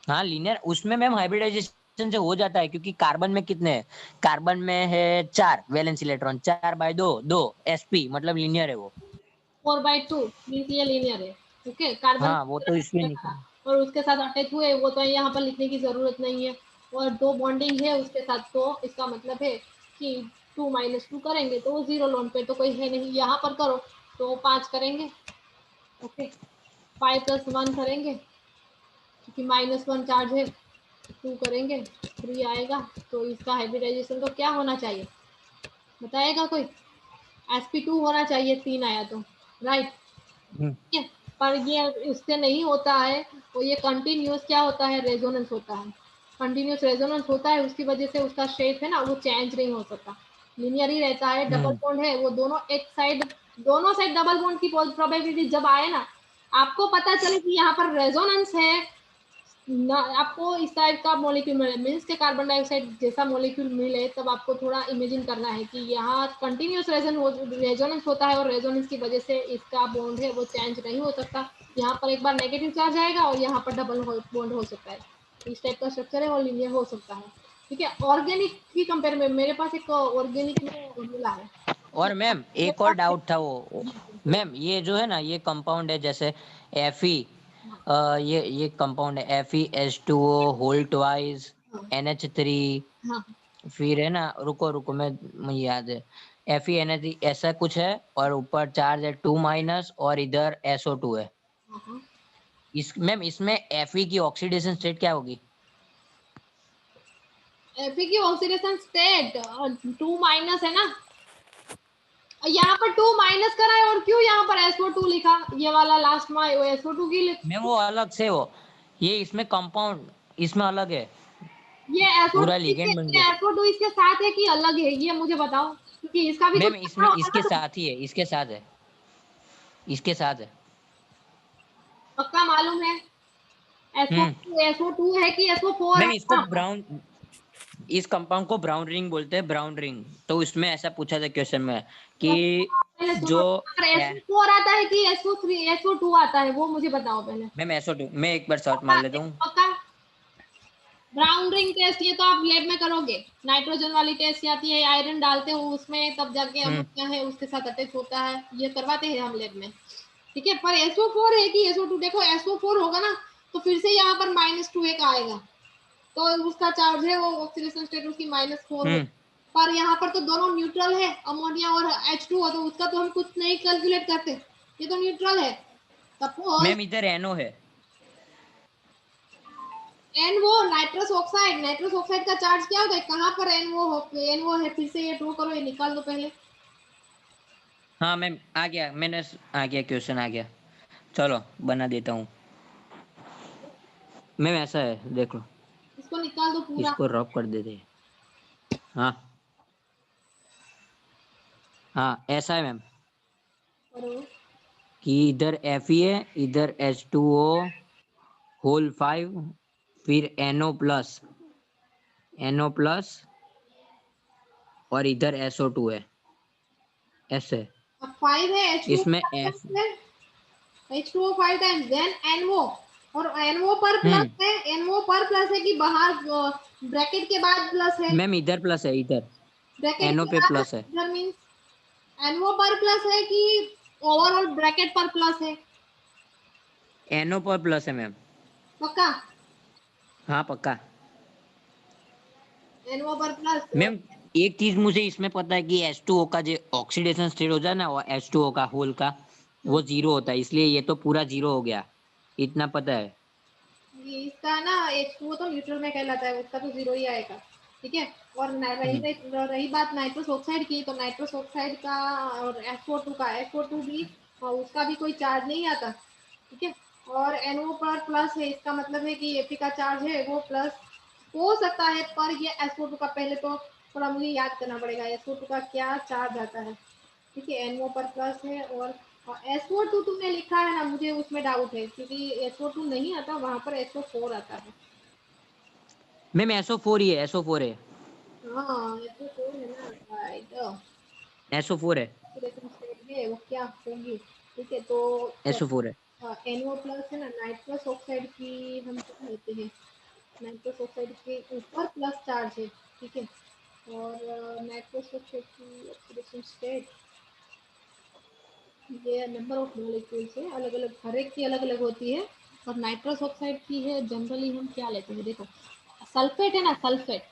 हाँ लीनियर, उसमें मैम हाइब्रिडाइजेशन से हो जाता है, क्योंकि कार्बन में कितने हैं, कार्बन में है 4 वैलेंस इलेक्ट्रॉन, 4/2, 2 sp, मतलब लीनियर है वो। 4/2 मीन्स ये लीनियर है। ओके, कार्बन हाँ वो तो इसमें निकला। और उसके साथ अटैच हुए, वो तो यहाँ पर लिखने की जरूरत नहीं है। और दो बॉन्डिंग है उसके साथ, तो इसका मतलब है कि 2 - 2 करेंगे तो वो 0 लोन पे तो कोई है नहीं, यहाँ पर करो तो 5 करेंगे। ओके, 5+1 करेंगे क्योंकि -1 चार्ज है, 2 करेंगे 3 आएगा। तो इसका हाइब्रिडाइजेशन तो क्या होना चाहिए, बताएगा कोई? sp2 होना चाहिए, 3 आया तो, राइट। हम्म ठीक है, पर ये इससे नहीं होता है। वो ये कंटिन्यूस क्या होता है, रेजोनेंस होता है। कंटिन्यूस रेजोनेंस होता है, उसकी वजह से उसका शेप है ना वो चेंज नहीं हो सकता, लिनियर ही रहता है। डबल हम्म बॉन्ड है वो, दोनों एक साइड, दोनों साइड डबल बॉन्ड की प्रोबेबिलिटी जब आए ना, आपको पता चले कि यहाँ पर रेजोनेंस है ना, आपको इस टाइप का मॉलिक्यूल मिले, मीन्स के कार्बन डाइऑक्साइड जैसा मॉलिक्यूल मिले, तब आपको थोड़ा इमेजिन करना है कि यहाँ कंटिन्यूस रेजोनेंस होता है, और रेजोनेंस की वजह से इसका बॉन्ड है वो चेंज नहीं हो सकता। यहाँ पर एक बार नेगेटिव चार्ज आएगा और यहाँ पर डबल बॉन्ड हो सकता है। इस टाइप का स्ट्रक्चर है और लीनियर हो सकता है। ठीक है, ऑर्गेनिक की कंपेयर में मेरे पास एक ऑर्गेनिक में मिला है। और मैम एक और डाउट था वो, मैम ये जो है ना, ये कंपाउंड है जैसे Fe, ये कंपाउंड है FeH2O होल ट्वाइस NH3, हाँ फिर है ना, रुको रुको मैं मुझे याद है, FeNH3 ऐसा कुछ है, और ऊपर चार्ज है 2- और इधर SO2 है। हाँ हाँ, इस मैम इसमें Fe की ऑक्सीडेशन स्टेट क्या होगी? Fe की ऑक्सीडेशन स्टेट 2- है ना, यहाँ पर 2- करा है, और क्यों यहाँ पर SO2 लिखा, ये वाला लास्ट में SO2 की मैम वो अलग से हो, ये इसमें कंपाउंड इसमें अलग है, ये पूरा SO2 लिगेंड बन ये गया। SO2 इसके साथ है कि अलग है, ये मुझे बताओ, क्योंकि इसका भी कुछ मैम पता इसमें होगा इसके ना तुम। साथ ही है, इसके साथ है, इसके साथ है। पक्का मालूम है? हम्म SO2 है कि SO4 है मैम इसको यहाँ पर? ब्राउन, इस कंपाउंड को ब्राउन रिंग बोलते हैं, ब्राउन रिंग। तो इसमें ऐसा पूछा था क्वेश्चन में कि पहले सुनो, जो SO4 आता है कि SO3 SO2 आता है, वो मुझे बताओ पहले। मैम SO2, मैं एक बार शॉर्ट मार पक्का, लेता हूँ। पक्का। ब्राउन रिंग टेस्ट ये तो आप लैब में करोगे, नाइट्रोजन वाली टेस्ट आती है, आयरन डालते हो उसमें तब जाके हम्म अमोनिया है उसके साथ अटैच होता है, ये करवाते हैं हम लैब में। ठीक है, पर SO4 है कि SO2? देखो SO4 होगा ना तो फिर से यहाँ पर -2 एक आएगा, तो उसका चार्ज है वो ऑक्सीडेशन स्टेट उसकी -4 हो। हम्म पर यहाँ पर तो दोनों न्यूट्रल है, अमोनिया और H2O, तो उसका तो हम कुछ नहीं कैलकुलेट करते, ये तो न्यूट्रल है। सपोज मैम इधर NO है। एन वो नाइट्रस ऑक्साइड का चार्ज क्या होता है, कहाँ पर एन वो है, फिर से ये ड्रॉ करो, ये निकाल दो पहले। हाँ मैम आ गया, मैंने आ गया, क्वेश्चन आ गया, चलो बना देता हूँ। मैम ऐसा है, देख लो, इसको निकाल दो पूरा। इसको रब कर देते हैं। हाँ हाँ ऐसा है मैम, करो। कि इधर Fe है, इधर H2O होल 5, फिर NO+, और इधर SO2 है, ऐसे। अब 5 है, H2O इसमें F H2O 5 times, then NO, और NO पर प्लस है, NO पर प्लस है कि बाहर ब्रैकेट के बाद प्लस है? मैम इधर प्लस है, इधर ब्रैकेट NO के पे बाद प्लस है। इधर मींस NO पर प्लस है कि ओवरऑल ब्रैकेट पर प्लस है? NO पर प्लस है मैम। पक्का? हाँ पक्का। NO पर प्लस। मैम एक चीज मुझे इसमें पता है कि H2O का जो ऑक्सीडेशन स्टेट होता है ना, वो H2O का होल का वो 0 होता है, इसलिए ये तो पूरा 0 हो गया, इतना पता है। ये इसका ना H2O तो न्यूट्रल में कहलाता है, उसका तो 0 ही आएगा, ठीक है। और रही बात नाइट्रस ऑक्साइड की, तो नाइट्रस ऑक्साइड का और SO2 भी उसका भी कोई चार्ज नहीं आता, ठीक है। और NO पर प्लस है, इसका मतलब है कि Fe का चार्ज है वो प्लस हो सकता है, पर ये SO2 का पहले तो थोड़ा मुझे याद करना पड़ेगा SO2 का क्या चार्ज आता है, ठीक है। NO पर प्लस है, और SO2 तुमने लिखा है ना, मुझे उसमें डाउट है क्योंकि SO2 नहीं आता, वहां पर SO4 आता है। मैम SO4 ही है, SO4 है, हाँ SO4 है ना, राइट। SO4 है, ऑक्सीडेशन स्टेट है वो क्या होगी, ठीक है। तो SO4 है। NO प्लस है ना, नाइट्रस ऑक्साइड की हम क्या लेते हैं, नाइट्रस ऑक्साइड के ऊपर प्लस चार्ज है, ठीक है। और नाइट्रस ऑक्साइड की ऑक्सीडेशन स्टेट, ये नंबर ऑफ मॉलिक्यूल्स है, अलग अलग, हर एक की अलग अलग होती है। और नाइट्रस ऑक्साइड की है जनरली हम क्या लेते हैं, देखो सल्फेट है ना, सल्फेट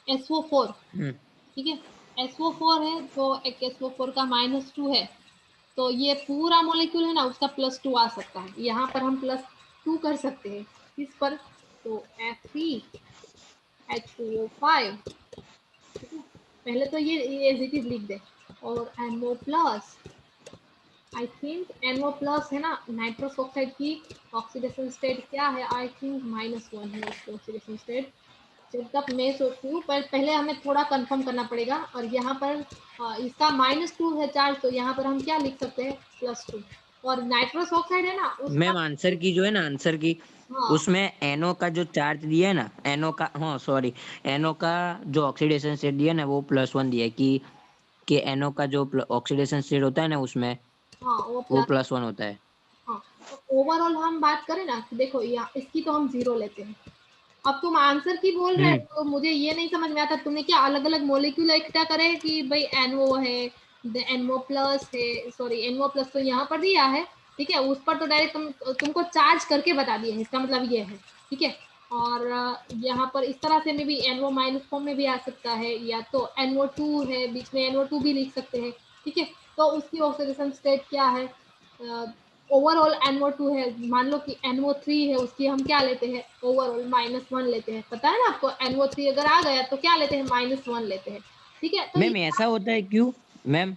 SO4, हम्म। ठीक है। SO4 है तो एक SO4 का -2 है, तो ये पूरा मॉलिक्यूल है ना उसका +2 आ सकता है, यहाँ पर हम +2 कर सकते हैं इस पर। तो Fe H2O5, ठीक है। पहले तो ये एज इट इज लिख दे, और NO plus, I think NO plus है ना, नाइट्रस ऑक्साइड की ऑक्सीडेशन स्टेट क्या है, आई थिंक -1 है उसकी ऑक्सीडेशन स्टेट, जब तक मैं सोचती हूँ। पर पहले हमें थोड़ा कंफर्म करना पड़ेगा। और यहाँ पर इसका -2 है चार्ज, तो यहाँ पर हम क्या लिख सकते हैं, +2। और नाइट्रस ऑक्साइड है ना उसका, मैम आंसर की जो है ना, आंसर की हाँ उसमें NO का जो चार्ज दिया है ना, NO का, हाँ सॉरी, NO का जो ऑक्सीडेशन स्टेट दिया है ना वो +1 दिया है कि NO का जो ऑक्सीडेशन स्टेट होता है ना उसमें हाँ वो वो प्लस, +1 होता है। हाँ। तो ओवरऑल हम बात करें ना, तो देखो यहाँ इसकी तो हम 0 लेते हैं। अब तुम आंसर की बोल रहे हो, हम्म। तो मुझे ये नहीं समझ में आता तुमने क्या अलग अलग मोलिक्यूल इकट्ठा करे कि भाई NO है, NO प्लस है, सॉरी NO प्लस तो यहाँ पर दिया है, ठीक है। उस पर तो डायरेक्ट तुमको चार्ज करके बता दिया है, इसका मतलब ये है, ठीक है। और यहाँ पर इस तरह से में भी NO माइनस फॉर्म में भी आ सकता है, या तो NO2 है, बीच में NO2 भी लिख सकते हैं, ठीक है। तो उसकी ऑक्सीडेशन स्टेट क्या है, ओवरऑल NO2 है, मान लो कि NO3 है, उसकी हम क्या लेते हैं, ओवरऑल -1 लेते हैं, पता है ना आपको, NO3 अगर आ गया तो क्या लेते हैं, -1 लेते हैं, ठीक है। तो मैम ऐसा होता है क्यों? मैम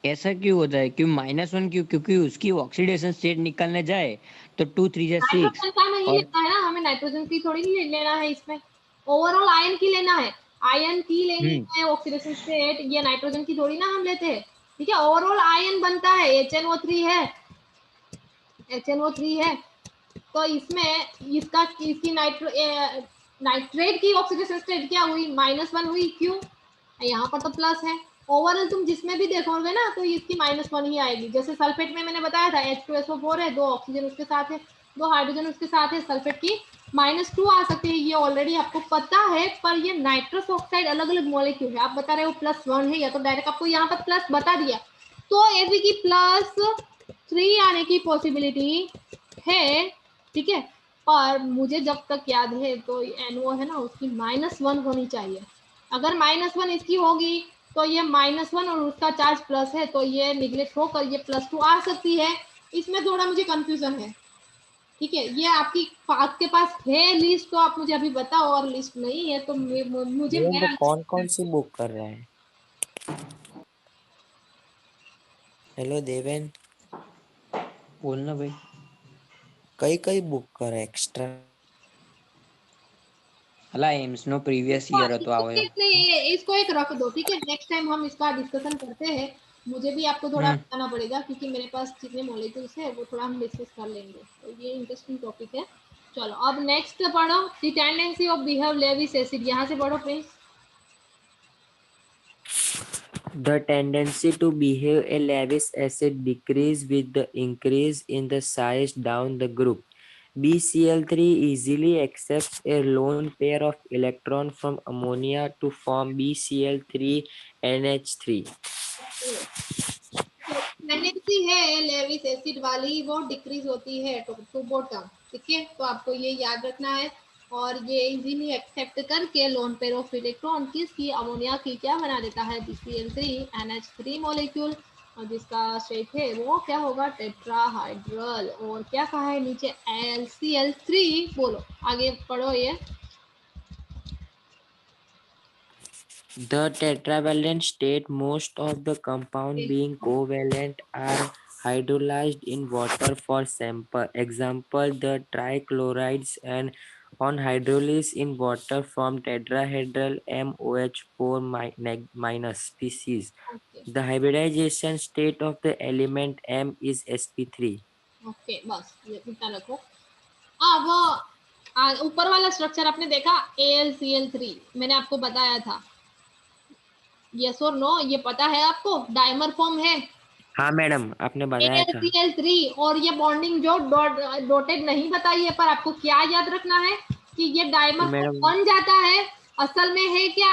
ऐसा क्यों होता है, क्यों -1 क्यों? क्योंकि उसकी ऑक्सीडेशन स्टेट निकालने जाए तो 2 3 जा 6 नाइट्रोजन का नहीं और लेना है ना हमें, नाइट्रोजन की थोड़ी नहीं लेना है इसमें, ओवरऑल आयन की लेना है, आयन की लेनी हम्म। है ऑक्सीडेशन स्टेट, ये नाइट्रोजन की थोड़ी ना हम लेते हैं, ठीक है। ओवरऑल आयन बनता है, HNO3 है, HNO3 है, तो इसमें इसका इसकी नाइट्रेट की ऑक्सीडेशन स्टेट क्या हुई, -1 हुई, क्यों, यहाँ पर तो प्लस है। ओवरऑल तुम जिसमें भी देखोगे ना तो इसकी -1 ही आएगी। जैसे सल्फेट में मैंने बताया था H2SO4 है, 2 ऑक्सीजन उसके साथ है, 2 हाइड्रोजन उसके साथ है, सल्फेट की -2 आ सकती है, ये ऑलरेडी आपको पता है। पर ये नाइट्रस ऑक्साइड अलग अलग मॉलिक्यूल है, आप बता रहे हो +1 है, या तो डायरेक्ट आपको यहाँ पर प्लस बता दिया, तो Fe की +3 आने की पॉसिबिलिटी है, ठीक है। और मुझे जब तक याद है तो NO है ना उसकी -1 होनी चाहिए, अगर -1 इसकी होगी तो ये -1 और उसका चार्ज प्लस है, तो ये निगलेक्ट होकर ये +2 आ सकती है। इसमें थोड़ा मुझे कंफ्यूजन है, ठीक है। ये आपके पास है लिस्ट तो आप मुझे अभी बताओ, और लिस्ट नहीं है तो मुझे ये वो मेरा कौन कौन सी बुक कर रहे हैं? हेलो देवेन, बोलना भाई। कई कई बुक कर रहे एक्स्ट्रा? अला एम्स नो प्रीवियस इसको ईयर हो तो इसको आओ। एक नहीं, इसको एक रख दो, ठीक है। नेक्स्ट टाइम हम इसका डिस्कशन करते हैं, मुझे भी आपको थोड़ा हम्म। बताना पड़ेगा क्योंकि मेरे पास जितने मॉलिक्यूल्स है वो थोड़ा हम डिस्कस कर लेंगे, तो ये इंटरेस्टिंग टॉपिक है। चलो अब नेक्स्ट पढ़ो, the tendency of behave Lewis acid, यहाँ से पढ़ो please. The tendency to behave a Lewis acid decrease with the increase in the size down the group. BCl3 easily accepts a lone pair of electrons from ammonia to form BCl3NH3. Tendency है Lewis acid वाली वो decrease होती है to bottom, ठीक है, तो आपको ये याद रखना है। और ये इजीली एक्सेप्ट करके लोन पेयर ऑफ इलेक्ट्रॉन किसकी, अमोनिया की क्या बना देता है, BCl3NH3 मॉलिक्यूल, और जिसका स्टेट है वो क्या होगा, टेट्राहाइड्रल। और क्या कहा है नीचे, LCl3, बोलो आगे पढ़ो ये। The tetravalent state, most of the compound being covalent, are hydrolyzed in water for sample. Example, the trichlorides and on hydrolysis in water from tetrahedral MOH4 minus species. Okay The hybridization state of the element M is sp3. Okay, बस ये इतना रखो। अब ऊपर वाला structure आपने देखा, AlCl3, मैंने आपको बताया था, यस और नो, ये पता है आपको, डाइमर फॉर्म है हाँ मैडम, आपने बताया था। AlCl3, और ये बॉन्डिंग जो डॉटेड नहीं बताई है, पर आपको क्या याद रखना है कि ये डाइमर मैडम बन जाता है, असल में है क्या,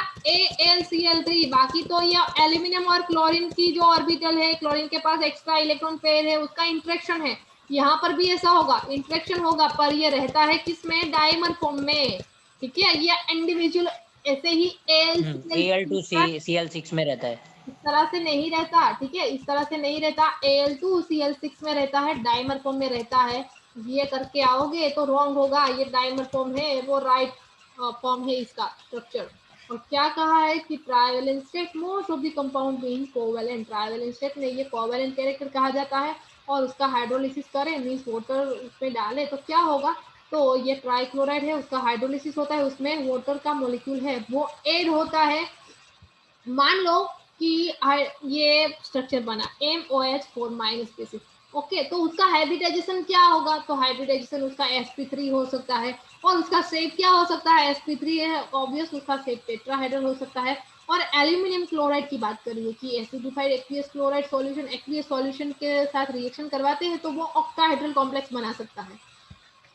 AlCl3। बाकी तो ये एल्यूमिनियम और क्लोरीन की जो ऑर्बिटल है, क्लोरीन के पास एक्स्ट्रा इलेक्ट्रॉन पेयर है, उसका इंटरेक्शन है, यहाँ पर भी ऐसा होगा, इंटरेक्शन होगा, पर ये रहता है किसमें, डाइमर फॉर्म में, ठीक है। ये इंडिविजुअल ऐसे ही Al2Cl6 में रहता है, इस तरह से नहीं रहता, ठीक है, इस तरह से नहीं रहता, Al2Cl6 में रहता है, डाइमर फॉर्म में रहता है। ये करके आओगे तो रॉन्ग होगा, ये डाइमर फॉर्म है, वो राइट फॉर्म है इसका स्ट्रक्चर। और क्या कहा है कि trivalent state, most of the compound being covalent, trivalent state में ये कोवेलेंट कैरेक्टर कहा जाता है। और उसका हाइड्रोलिसिस करें, मीन्स वाटर उसमें डाले तो क्या होगा, तो ये ट्राइक्लोराइड है, उसका हाइड्रोलिसिस होता है, उसमें वाटर का मॉलिक्यूल है वो ऐड होता है। मान लो कि ये स्ट्रक्चर बना MOH4 माइनस स्पीसीज, ओके, तो उसका हाइब्रिडाइजेशन क्या होगा, तो हाइब्रिडाइजेशन उसका sp3 हो सकता है, और उसका शेप क्या हो सकता है, sp3 है ऑब्वियस, उसका शेप टेट्राहेड्रल हो सकता है। और एल्यूमिनियम क्लोराइड की बात करिए कि acidified aqueous chloride solution aqueous solution के साथ रिएक्शन करवाते हैं तो वो ऑक्टाहेड्रल कॉम्प्लेक्स बना सकता है।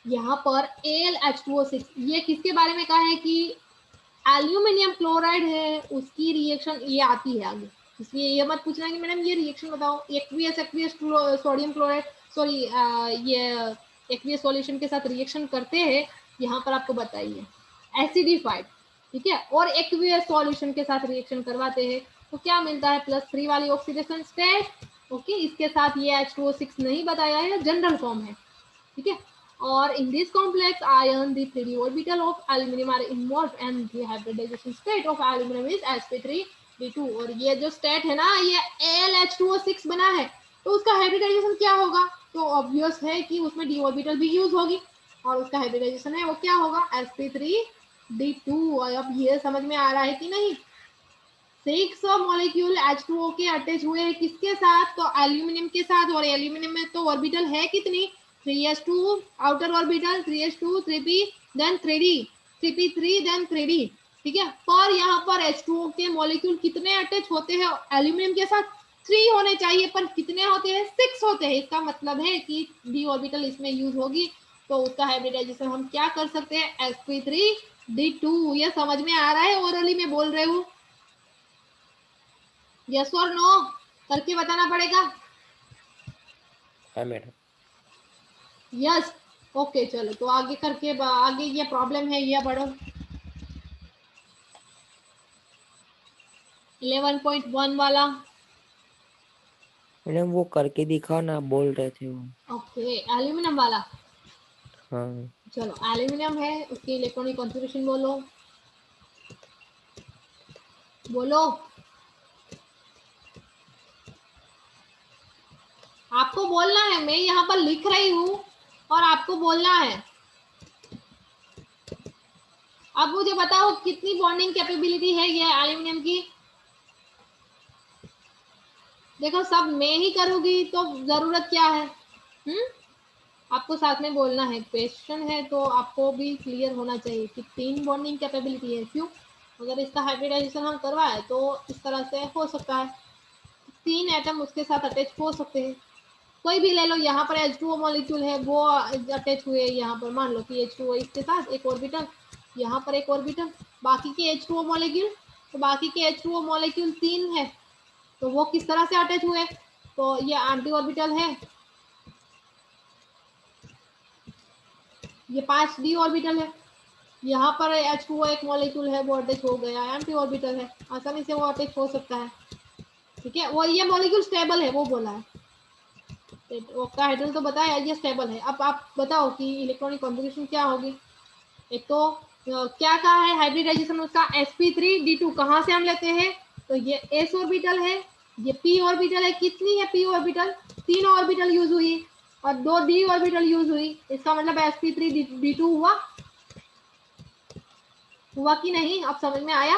यहाँ पर AlH2O6, ये किसके बारे में कहा है कि एल्यूमिनियम क्लोराइड है, उसकी रिएक्शन ये आती है आगे, इसलिए ये मत पूछना कि मैडम ये रिएक्शन बताओ, aqueous aqueous sodium chloride, sorry ये एक्वियस सॉल्यूशन के साथ रिएक्शन करते हैं, यहाँ पर आपको बताइए एसिडिफाइड, ठीक है, और एक्वियस सॉल्यूशन के साथ रिएक्शन करवाते हैं तो क्या मिलता है, +3 वाली ऑक्सीडेशन स्टेट, ओके। इसके साथ ये H2O6 नहीं बताया है, जनरल फॉर्म है, ठीक है। और in this complex ion the 3d orbital of aluminum are involved and the hybridization state of aluminum is sp3d2। और ये जो स्टेट है ना, ये AlH2O6 बना है, तो उसका हाइब्रिडाइजेशन क्या होगा, तो ऑब्वियस है कि उसमें d ऑर्बिटल भी यूज होगी, और उसका हाइब्रिडाइजेशन है वो क्या होगा, sp3d2। और अब ये समझ में आ रहा है कि नहीं, 6 मॉलिक्यूल H2O के अटैच हुए हैं किसके साथ, तो एल्यूमिनियम के साथ, और एल्यूमिनियम में तो ऑर्बिटल है कितनी, 3s2 outer orbital, 3s2 3p then 3d, 3p3 then 3d, ठीक है। पर यहाँ पर H2O के मॉलिक्यूल कितने अटैच होते हैं एल्यूमिनियम के साथ, 3 होने चाहिए, पर कितने होते हैं, 6 होते हैं। इसका मतलब है कि d ऑर्बिटल इसमें यूज होगी, तो उसका हाइब्रिडाइजेशन हम क्या कर सकते हैं, sp3d2। ये समझ में आ रहा है, ओरली में बोल रहे हूँ, यस और नो करके बताना पड़ेगा। हाँ मैडम। यस, ओके, चलो तो आगे करके आगे ये प्रॉब्लम है, ये पढ़ो 11.1 वाला। मैडम वो करके दिखाओ ना, बोल रहे थे वो। ओके, एल्यूमिनियम वाला, हाँ चलो एल्यूमिनियम है, उसकी इलेक्ट्रॉनिक कॉन्फ़िगरेशन बोलो, बोलो, आपको बोलना है, मैं यहाँ पर लिख रही हूँ और आपको बोलना है। अब मुझे बताओ कितनी बॉन्डिंग कैपेबिलिटी है ये एल्यूमिनियम की, देखो सब मैं ही करूंगी तो जरूरत क्या है, आपको साथ में बोलना है, क्वेश्चन है तो आपको भी क्लियर होना चाहिए कि 3 बॉन्डिंग कैपेबिलिटी है, क्यों, अगर इसका हाइब्रिडाइजेशन हम करवाए तो इस तरह से हो सकता है, 3 एटम उसके साथ अटैच हो सकते हैं। कोई भी ले लो, यहाँ पर H2O मॉलिक्यूल है वो अटैच हुए, यहाँ पर मान लो कि H2O इसके साथ एक ऑर्बिटल, यहाँ पर एक ऑर्बिटल, बाकी के H2O मॉलिक्यूल, तो बाकी के H2O मॉलिक्यूल 3 है, तो वो किस तरह से अटैच हुए, तो ये एंटी ऑर्बिटल है, ये 5d ऑर्बिटल है, यहाँ पर H2O एक मॉलिक्यूल है वो अटैच हो गया, एंटी ऑर्बिटल है, आसानी से वो अटैच हो सकता है। ठीक है, वो ये मॉलिक्यूल स्टेबल है वो बोला है, ऑक्टाहेड्रल तो बताया ये स्टेबल है। अब आप बताओ कि इलेक्ट्रॉनिक कॉन्फ़िगरेशन क्या होगी। एक तो क्या कहा है हाइब्रिडाइजेशन उसका, sp3d2 कहाँ से हम लेते हैं, तो ये s ऑर्बिटल है, ये p ऑर्बिटल है, कितनी है p ऑर्बिटल, 3 ऑर्बिटल यूज हुई और 2 d ऑर्बिटल यूज हुई, इसका मतलब sp3d2 हुआ कि नहीं, अब समझ में आया।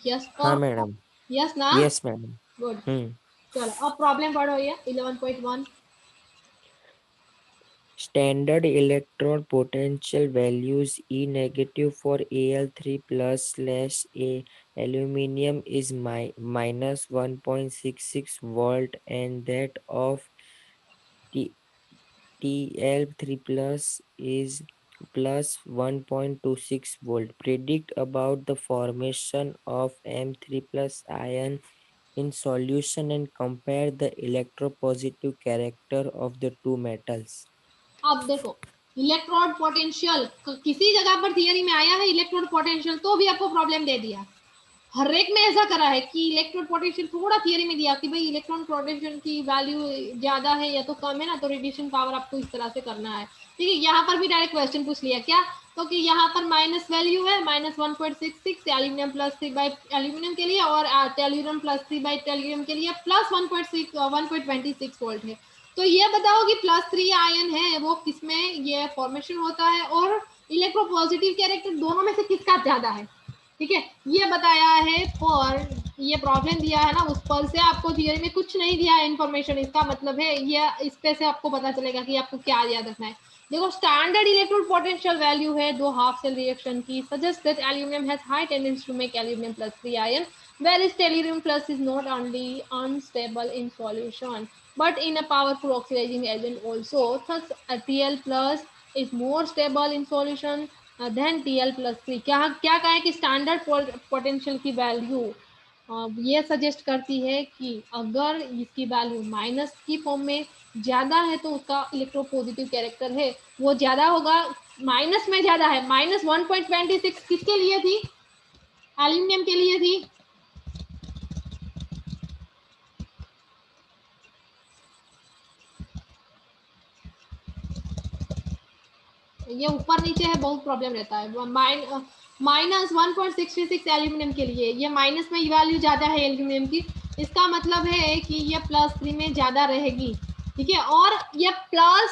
यस हाँ और मैडम। यस ना, यस मैडम। गुड। हम्म। चलो अब प्रॉब्लम पढ़ो ये 11.1। Standard electrode potential values E negative for Al3 plus slash A aluminum is minus 1.66 volt and that of T TL3 plus is plus 1.26 volt. Predict about the formation of M3 plus ion in solution and compare the electropositive character of the two metals. अब देखो electrode potential किसी जगह पर theory में आया है electrode potential, तो भी आपको प्रॉब्लम दे दिया। हर एक में ऐसा करा है कि इलेक्ट्रोड पोटेंशियल थोड़ा थियरी में दिया कि भाई इलेक्ट्रॉन पोटेंशियल की वैल्यू ज्यादा है या तो कम है ना, तो रेडिएशन पावर आपको इस तरह से करना है। ठीक है, यहाँ पर भी डायरेक्ट क्वेश्चन पूछ लिया क्या, तो कि यहाँ पर माइनस वैल्यू है -1.66 एल्यूमिनियम +3 बाई एल्यूमिनियम के लिए, और टेल्यूरियम +3 बाई टेल्यूरियम के लिए प्लस 1.26 वोल्ट है। तो ये बताओ कि +3 आयन है वो किसमें ये फॉर्मेशन होता है, और इलेक्ट्रोपॉजिटिव कैरेक्टर दोनों में से किसका ज्यादा है। ठीक है, ये बताया है फॉर, ये प्रॉब्लम दिया है ना, उस पर से आपको थियरी में कुछ नहीं दिया है इन्फॉर्मेशन, इसका मतलब है ये इस पे से आपको पता चलेगा कि आपको क्या याद रखना है। देखो स्टैंडर्ड इलेक्ट्रोड पोटेंशियल वैल्यू है दो हाफ सेल रिएक्शन की, suggest that aluminium has high tendency to make aluminium +3 ion, whereas tellurium plus is not only unstable in solution but in a powerful oxidizing agent also. Thus Tl plus is more stable in solution than Tl+3। क्या क्या कहा है कि standard potential की value ये suggest करती है कि अगर इसकी वैल्यू माइनस की फॉर्म में ज्यादा है तो उसका इलेक्ट्रोपॉजिटिव कैरेक्टर है वो ज्यादा होगा, माइनस में ज्यादा है, -1.26 किसके लिए थी, एल्यूमिनियम के लिए थी। ये ऊपर नीचे है, बहुत प्रॉब्लम रहता है। -1.66 एल्यूमिनियम के लिए, ये माइनस में वैल्यू ज्यादा है एल्यूमिनियम की, इसका मतलब है कि ये +3 में ज्यादा रहेगी। ठीक है, और ये प्लस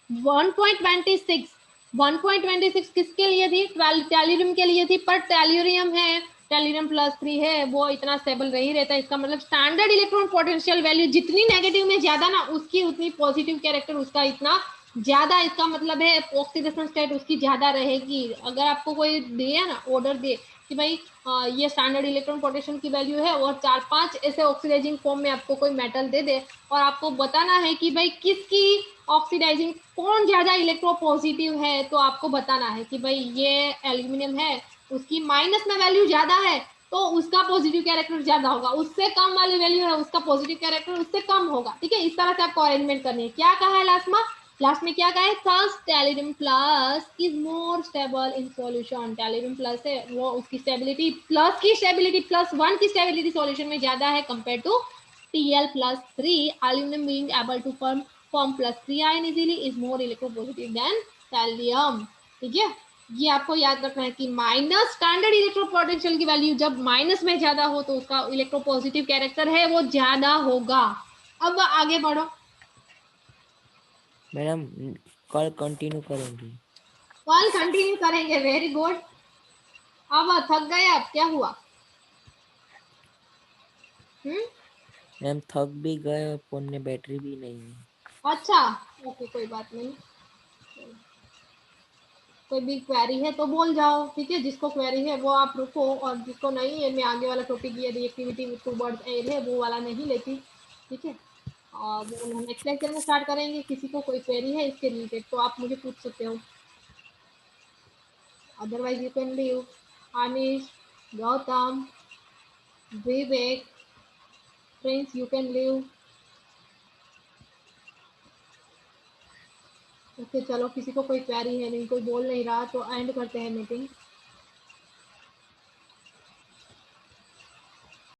1.26 1.26 किसके लिए थी, टेल्यूरियम के लिए थी, पर टेल्यूरियम है, टेल्यूरियम +3 है, वो इतना स्टेबल नहीं रहता। इसका मतलब स्टैंडर्ड इलेक्ट्रॉन पोटेंशियल वैल्यू जितनी नेगेटिव में ज्यादा ना, उसकी उतनी पॉजिटिव कैरेक्टर उसका इतना ज्यादा, इसका मतलब है ऑक्सीडेशन स्टेट उसकी ज्यादा रहेगी। अगर आपको कोई दिया ना ऑर्डर दे कि भाई ये स्टैंडर्ड इलेक्ट्रॉन पोटेंशियल की वैल्यू है और 4-5 ऐसे ऑक्सीडाइजिंग फॉर्म में आपको कोई मेटल दे दे और आपको बताना है कि भाई किसकी ऑक्सीडाइजिंग कौन ज्यादा इलेक्ट्रोपॉजिटिव है, तो आपको बताना है कि भाई ये एल्यूमिनियम है, उसकी माइनस में वैल्यू ज्यादा है तो उसका पॉजिटिव कैरेक्टर ज्यादा होगा, उससे कम वाली वैल्यू है उसका पॉजिटिव कैरेक्टर उससे कम होगा। ठीक है, इस तरह से आपको अरेंजमेंट करनी है। क्या कहा है लास्ट में क्या कहा है, thus tellurium plus is more stable in solution. Tellurium plus है वो उसकी स्टेबिलिटी +1 की स्टेबिलिटी सॉल्यूशन में ज्यादा है compare to Tl+3। aluminum being able to form +3 ion easily is more electropositive than thallium। ठीक है, ये आपको याद रखना है कि माइनस स्टैंडर्ड इलेक्ट्रोपोटेंशियल की वैल्यू जब माइनस में ज्यादा हो तो उसका इलेक्ट्रोपॉजिटिव कैरेक्टर है वो ज्यादा होगा। अब आगे बढ़ो। मैडम कल कंटिन्यू करेंगे। कल कंटिन्यू करेंगे, वेरी गुड। अब थक गए, अब क्या हुआ, मैम थक भी गए और फोन में बैटरी भी नहीं है। अच्छा ओके कोई बात नहीं। कोई भी क्वेरी है तो बोल जाओ, ठीक है। जिसको क्वेरी है वो आप रुको, और जिसको नहीं है, मैं आगे वाला टॉपिक ये reactivity with two word air है वो वाला नहीं लेती, ठीक है। और वो हम नेक्स्ट लेक्चर में स्टार्ट करेंगे। किसी को कोई क्वेरी है इसके रिलेटेड तो आप मुझे पूछ सकते हो, otherwise you can leave. Anish, Gautam, Vivek, friends you can leave. Okay चलो, किसी को कोई क्वेरी है नहीं, कोई बोल नहीं रहा, तो एंड करते हैं मीटिंग।